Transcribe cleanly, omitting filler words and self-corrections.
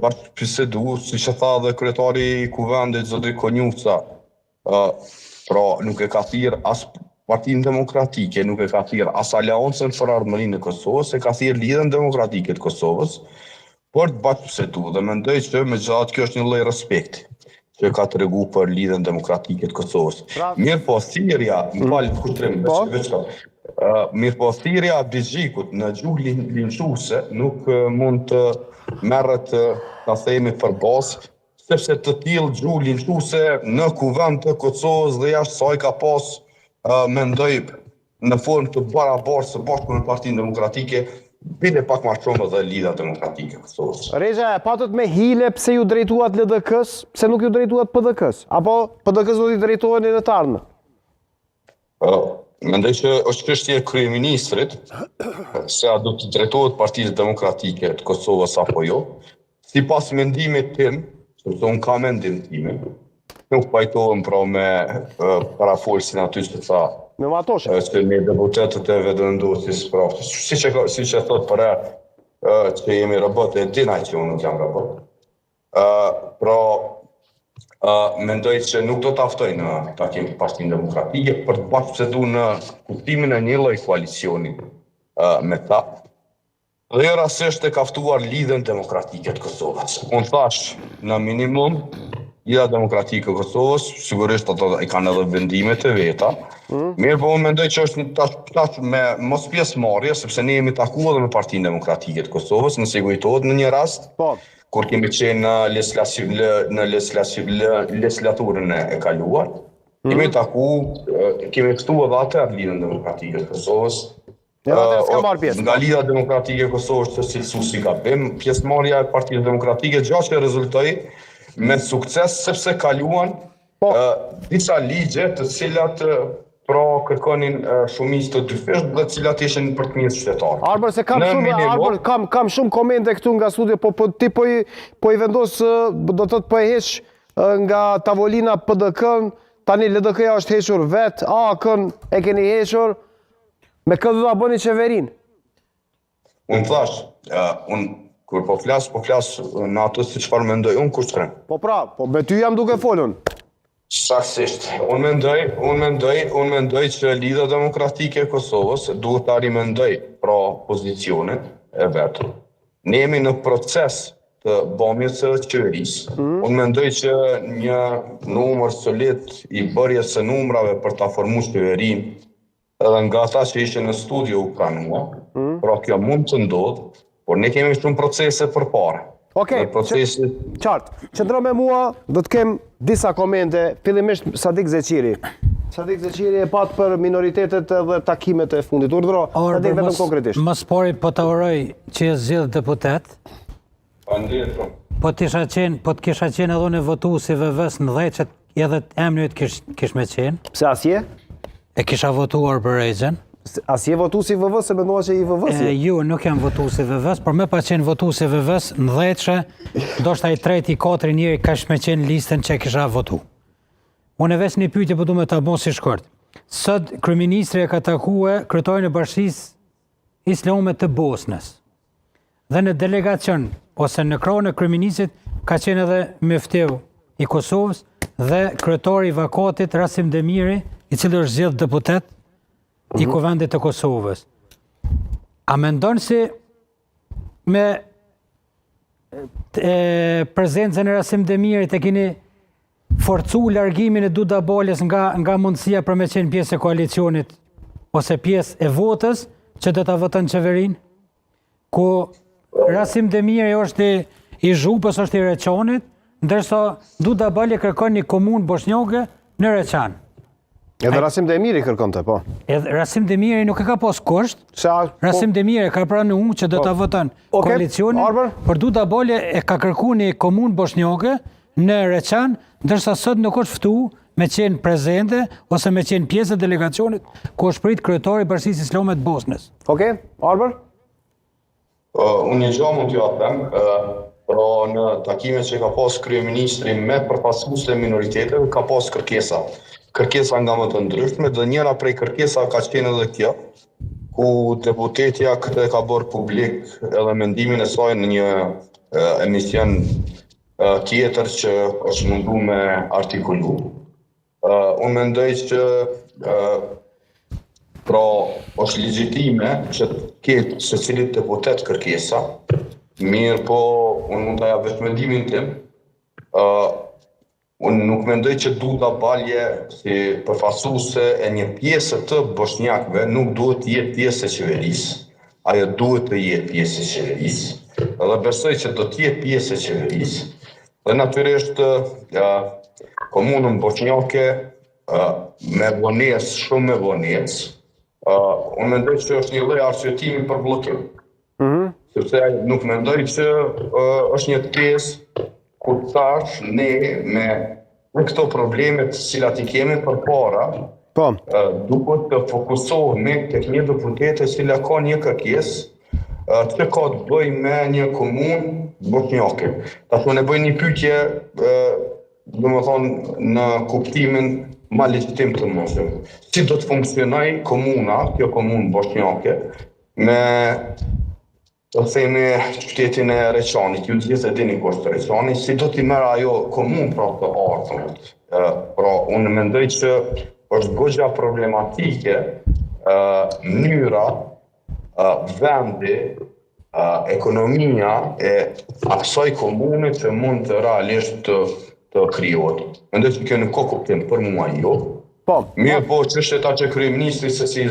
bashkëbisedu, siç e tha dhe kryetari i kuvendit zoti Konjuca, pra nuk e ka thirrë as Partinë Demokratike, nuk e ka thirrë as Aleancën për Ardhmërinë e Kosovës, e ka thirrë Lidhjen Demokratike të Kosovës për të bashkëbisedu dhe mendoj që megjithatë kjo është një lloj respekti që ka tregu për Lidhjen Demokratike të Kosovës. Mirë po thirrja, mirë po thirrja e Bizhikut në gjuhë linçuese nuk mund të merret ta themi përballë, sepse të tillë gjuhë linçuese në kuvend të Kosovës dhe jashtë saj ka pas mendoj në formë të barabartë së bashku me Partinë Demokratike, bile pak ma shumë dhe Lidhja Demokratike e Kosovës. Reza, patët me hile pse ju drejtuat LDK-s, pse nuk ju drejtuat PDK-s? Apo PDK-s do t'i drejtohen në të ardhmen? Mendoj që është çështje e kryeministrit, se a do të drejtohet Partisë Demokratike të Kosovës apo jo. Sipas mendimit tim, sepse unë kam mendim timin, nuk pajtohem pra me parafolsin aty që tha me Matoshe. Që me deputetët e vetëvendosjes, pra, siç e thot për që jemi robot, e dinaj që unë nuk jam robot. Pra, mendoj që nuk do t'aftoj në takim Partinë Demokratike për të bashkëbisedu në kuptimin e një lloj koalicioni me ta. Dhe jo rastisht e ka ftuar Lidhjen Demokratike të Kosovës. Unë thash në minimum Lidhja Demokratike e Kosovës, sigurisht ato i kanë edhe vendimet e veta. Mirë po unë mendoj që është tash me mos pjesëmarrje, sepse ne jemi takuar edhe me Partinë Demokratike të Kosovës, nëse i kujtohet në një rast, kur kemi qenë në legislaturën e kaluar, kemi ftuar edhe atëherë Lidhjen Demokratike të Kosovës. Nga Lidhja Demokratike e Kosovës të cilësu si gabim, pjesëmarrja e Partisë Demokratike gjashtë e rezultoi me sukses sepse kaluan disa ligje të cilat pra kërkonin shumicë të dyfish dhe të cilat ishin për të mirë qytetarë. Arbër, se kam shumë komente këtu nga studio, ti po i vendos, do të po e heq nga tavolina PDK-n, tani LDK-ja është hequr vetë, AK-n e keni hequr, me këtë do ta bëni qeverinë? Unë thash, kur po flas në atë si çfarë mendoj unë kur shtrem. Po pra, po me ty jam duke folun. Saksisht. Unë mendoj që Lidhja Demokratike e Kosovës duhet ta rimendoj pra pozicionin e vet. Ne jemi në proces të bamjes së qeverisë. Unë mendoj që një numër solid i bërjes së numrave për ta formuar qeverinë, edhe nga ata që ishin në studio u pranua, pra kjo mund të ndodhë, por ne kemi shumë procese përpara. Okej, qartë. Qëndro me mua, do të kem disa komente, fillimisht Sadik Zeqiri. Sadik Zeqiri e pat për minoritetet dhe takimet e fundit. Urdhro, Sadik vetëm konkretisht. Mos pari po ta uroj që e zgjidh deputet. Po të kisha qenë edhe në votuesi VV-s në 10 që edhe emri kish me qenë. Pse asje? E kisha votuar për Rexhen. Asje votuesi VV-s se mendova që i VV-s? Jo, nuk jam votuesi VV-s, por me pa qenë votuesi VV-s në 10 ndoshta i treti, i katëri njëri kash me qenë listën që kisha votu. Unë veç një pyetje po du me ta bëj si shkurt. Sot kryeministri e ka takuar kryetarin e Bashkisë Islame të Bosnës. Dhe në delegacion ose në krahun e kryeministrit ka qenë edhe meftiu i Kosovës dhe kryetari i vakatit Rasim Demiri, i cili është zgjedhur deputet i kuvendit të Kosovës. A mendon se me prezencën e Rasim Demirit e keni forcu largimin e Dudabalës nga mundësia për me qenë pjesë e koalicionit ose pjesë e votës që do ta voton qeverinë? Ku Rasim Demiri është i Zhupës, është i Reçanit, ndërsa Dudabali kërkon një komunë bosnjake në Reçan. Edhe Rasim Demiri kërkonte, po. Edhe Rasim Demiri nuk e ka pas kusht. Rasim Demiri ka pranuar që do ta voton koalicionin, por Dudabali e ka kërkuar një komunë bosnjake në Reçan, ndërsa sot nuk është ftuar me qenë prezente ose me qenë pjesë e delegacionit ku është prit kryetari i Bashkisë Islame të Bosnës. Okej, Arbër? Unë një gjë mund t'ju them, pra në takimet që ka pas kryeministri me përfaqësues të minoriteteve ka pas kërkesa nga më të ndryshme, dhe njëra prej kërkesa ka qenë edhe kjo, ku deputetja këtë ka bërë publik edhe mendimin e saj në një emision tjetër që është mundu me artikulu. Unë mendoj që pra është legjitime që të ketë secilit deputet kërkesa, mirë po unë mund të jap vetëm mendimin tim. Unë nuk mendoj që du ta balje si përfaqësuese e një pjesë të bosnjakëve nuk duhet të jetë pjesë e qeverisë. Ajo duhet të jetë pjesë e qeverisë. Dhe besoj që do të jetë pjesë e qeverisë. Dhe natyrisht komunën bosnjake me vonesë, shumë me vonesë, unë mendoj që është një lloj arsyetimi për bllokim. Sepse nuk mendoj që është një tezë kur thash ne me këto probleme të cilat i kemi përpara, Po. duhet të fokusohemi tek një deputete e cila ka një kërkesë që ka të bëjë me një komunë bosnjake. Tash unë e bëj një pyetje, domethënë në kuptimin ma legjitim të mosëm. Si do të funksionoj komuna, kjo komunë bosnjake, me të themi qytetin e Reçanit, ju gjithë e dini ku është Reçani, si do t'i merr ajo komunë pra të ardhmët. Pra unë mendoj që është goxha problematike mënyra, vendi, ekonomia e asaj komune që mund të realisht të krijohet. Mendoj që kjo nuk ka kuptim për mua jo. Po. Mirë po çështja që kryeministri se si